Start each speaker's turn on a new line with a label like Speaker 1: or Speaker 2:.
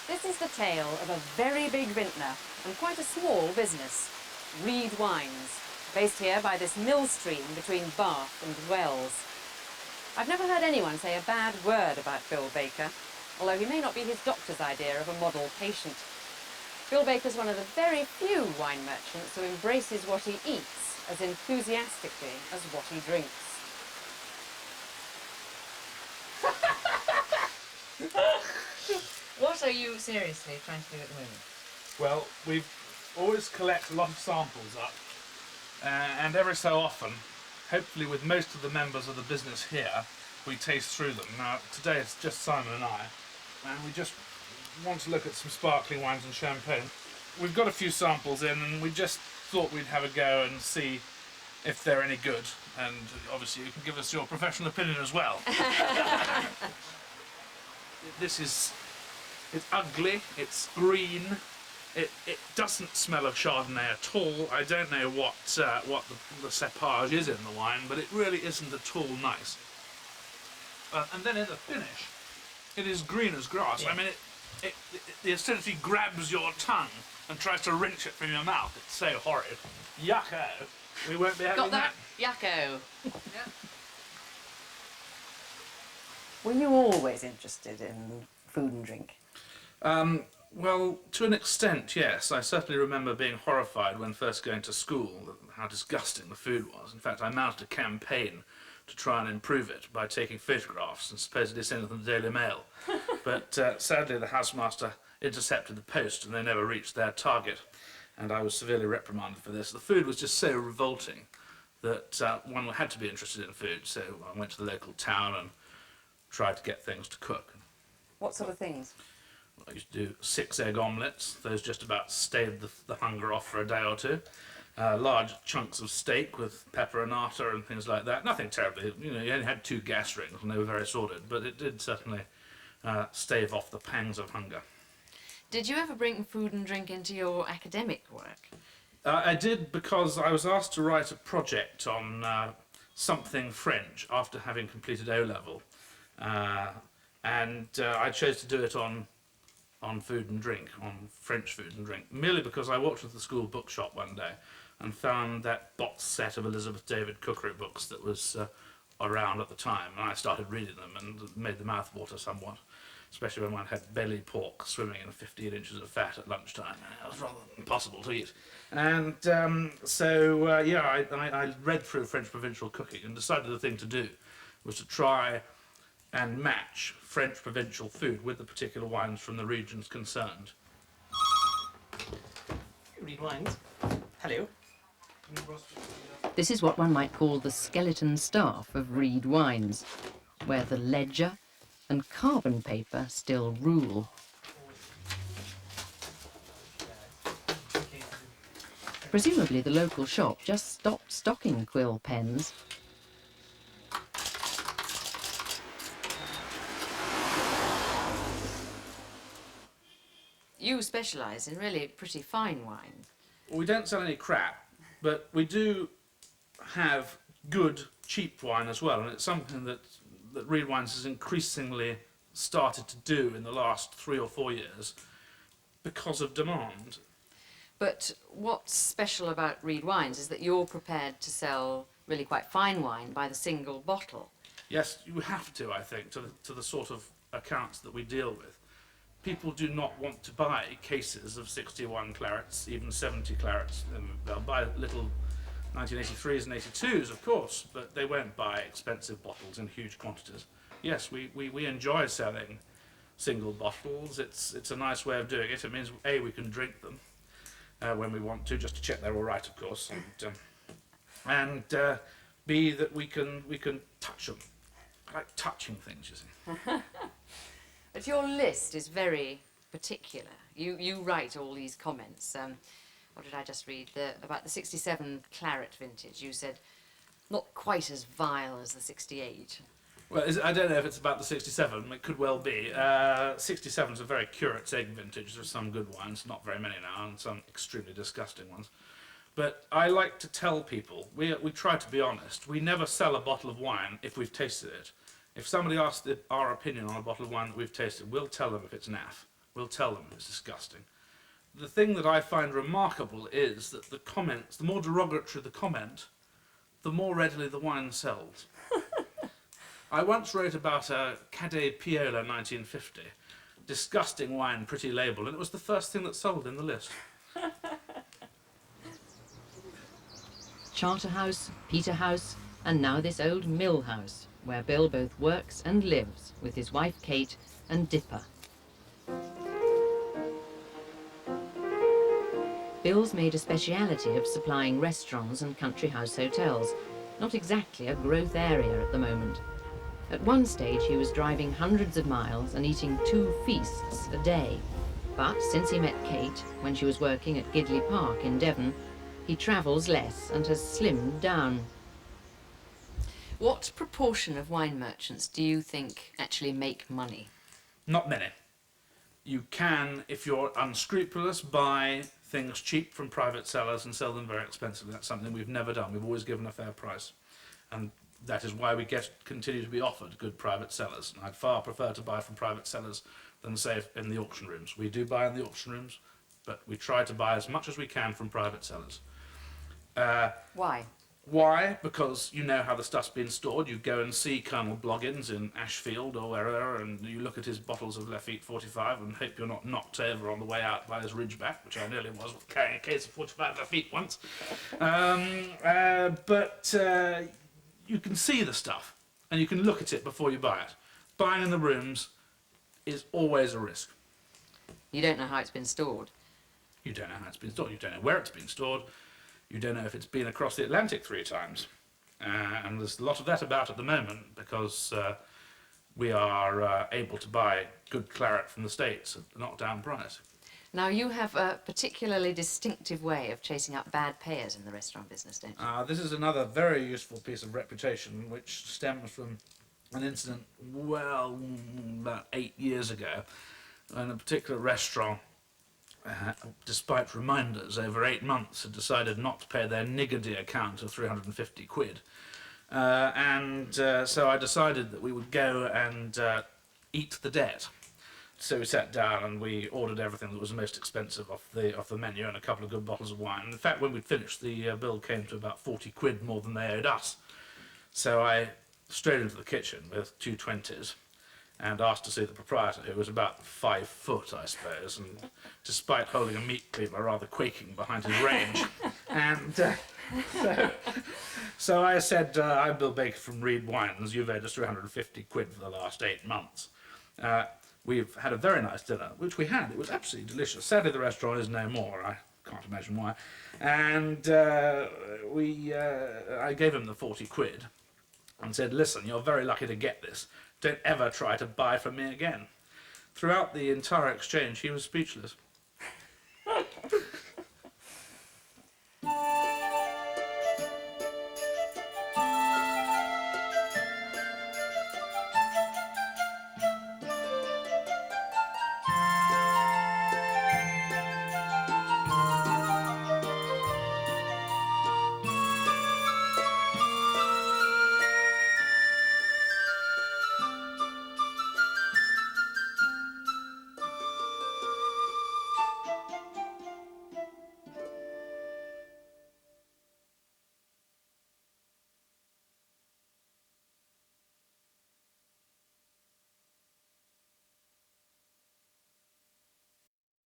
Speaker 1: This is the tale of a very big vintner and quite a small business, Reed Wines, based here by this mill stream between Bath and Wells. I've never heard anyone say a bad word about Bill Baker, although he may not be his doctor's idea of a model patient. Bill Baker's one of the very few wine merchants who embraces what he eats as enthusiastically as what he drinks.
Speaker 2: What are you seriously trying to do at the moment?
Speaker 3: Well, we always collect a lot of samples up, and every so often, hopefully with most of the members of the business here, we taste through them. Now, today it's just Simon and I, and we just want to look at some sparkling wines and champagne. We've got a few samples in, and we just thought we'd have a go and see if they're any good, and obviously you can give us your professional opinion as well. It's ugly, it's green, it doesn't smell of Chardonnay at all. I don't know what the cepage is in the wine, but it really isn't at all nice. And then in the finish, it is green as grass. Yeah. I mean, the acidity grabs your tongue and tries to wrench it from your mouth. It's so horrid. Yucko! We won't be having
Speaker 2: Got that? Yucko!
Speaker 1: Yeah. Were you always interested in food and drink?
Speaker 3: Well, to an extent, yes. I certainly remember being horrified when first going to school, how disgusting the food was. In fact, I mounted a campaign to try and improve it by taking photographs and supposedly sending them to the Daily Mail. But sadly, the housemaster intercepted the post and they never reached their target. And I was severely reprimanded for this. The food was just so revolting that one had to be interested in food. So I went to the local town and tried to get things to cook.
Speaker 1: What sort of things?
Speaker 3: I used to do 6 egg omelettes. Those just about staved the hunger off for a day or two. Large chunks of steak with pepper and nata and things like that. Nothing terribly, you know, you only had 2 gas rings and they were very sordid, but it did certainly stave off the pangs of hunger.
Speaker 2: Did you ever bring food and drink into your academic work?
Speaker 3: I did, because I was asked to write a project on something French after having completed O-level. And I chose to do it on food and drink, on French food and drink, merely because I walked into the school bookshop one day and found that box set of Elizabeth David cookery books that was around at the time, and I started reading them and it made the mouth water somewhat, especially when one had belly pork swimming in 15 inches of fat at lunchtime. It was rather impossible to eat. And yeah, I read through French provincial cooking and decided the thing to do was to try and match French provincial food with the particular wines from the regions concerned.
Speaker 4: Reed Wines. Hello.
Speaker 5: This is what one might call the skeleton staff of Reed Wines, where the ledger and carbon paper still rule. Presumably the local shop just stopped stocking quill pens.
Speaker 2: You specialise in really pretty fine wine.
Speaker 3: We don't sell any crap, but we do have good, cheap wine as well, and it's something that Reed Wines has increasingly started to do in the last 3 or 4 years because of demand.
Speaker 2: But what's special about Reed Wines is that you're prepared to sell really quite fine wine by the single bottle.
Speaker 3: Yes, you have to, I think, to the sort of accounts that we deal with. People do not want to buy cases of 61 clarets, even 70 clarets. They'll buy little 1983s and 82s, of course, but they won't buy expensive bottles in huge quantities. Yes, we enjoy selling single bottles. It's a nice way of doing it. It means, A, we can drink them when we want to, just to check they're all right, of course, and B, that we can touch them. I like touching things, you see.
Speaker 2: But your list is very particular. You write all these comments. What did I just read? About the 67 claret vintage. You said, not quite as vile as the 68.
Speaker 3: Well, I don't know if it's about the 67. It could well be. 67 is a very curate's egg vintage. There's some good wines, not very many now, and some extremely disgusting ones. But I like to tell people, we try to be honest. We never sell a bottle of wine if we've tasted it. If somebody asks our opinion on a bottle of wine that we've tasted, we'll tell them if it's naff. we'll tell them it's disgusting. The thing that I find remarkable is that the comments, the more derogatory the comment, the more readily the wine sells. I once wrote about a Cadet Piola 1950, disgusting wine, pretty label, and it was the first thing that sold in the list.
Speaker 5: Charterhouse, Peterhouse, and now this old mill house, where Bill both works and lives with his wife Kate and Dipper. Bill's made a speciality of supplying restaurants and country house hotels, not exactly a growth area at the moment. At one stage he was driving hundreds of miles and eating 2 feasts a day. But since he met Kate, when she was working at Gidley Park in Devon, he travels less and has slimmed down.
Speaker 2: What proportion of wine merchants do you think actually make money?
Speaker 3: Not many. You can, if you're unscrupulous, buy things cheap from private sellers and sell them very expensively. That's something we've never done. We've always given a fair price. And that is why we continue to be offered good private sellers. And I'd far prefer to buy from private sellers than, say, in the auction rooms. We do buy in the auction rooms, but we try to buy as much as we can from private sellers.
Speaker 2: Why?
Speaker 3: Why? Because you know how the stuff's been stored. You go and see Colonel Bloggins in Ashfield or wherever, and you look at his bottles of Lafite 45 and hope you're not knocked over on the way out by his Ridgeback, which I nearly was carrying a case of 45 Lafite once. But you can see the stuff, and you can look at it before you buy it. Buying in the rooms is always a risk.
Speaker 2: You don't know how it's been stored.
Speaker 3: You don't know how it's been stored. You don't know where it's been stored. You don't know if it's been across the Atlantic 3 times. And there's a lot of that about at the moment because we are able to buy good claret from the States at a knockdown price.
Speaker 2: Now, you have a particularly distinctive way of chasing up bad payers in the restaurant business, don't you?
Speaker 3: This is another very useful piece of reputation which stems from an incident, well, about 8 years ago, in a particular restaurant, despite reminders over 8 months, had decided not to pay their niggardly account of 350 quid. So I decided that we would go and eat the debt. So we sat down and we ordered everything that was most expensive off the menu and a couple of good bottles of wine. In fact, when we'd finished, the bill came to about 40 quid more than they owed us. So I straight into the kitchen with 2 20s and asked to see the proprietor, who was about 5 foot, I suppose, and despite holding a meat cleaver, rather quaking behind his range. And so I said, I'm Bill Baker from Reed Wines. You've owed us 350 quid for the last 8 months. We've had a very nice dinner, which we had. It was absolutely delicious. Sadly, the restaurant is no more. I can't imagine why. And I gave him the 40 quid and said, listen, you're very lucky to get this. Don't ever try to buy from me again. Throughout the entire exchange, he was speechless.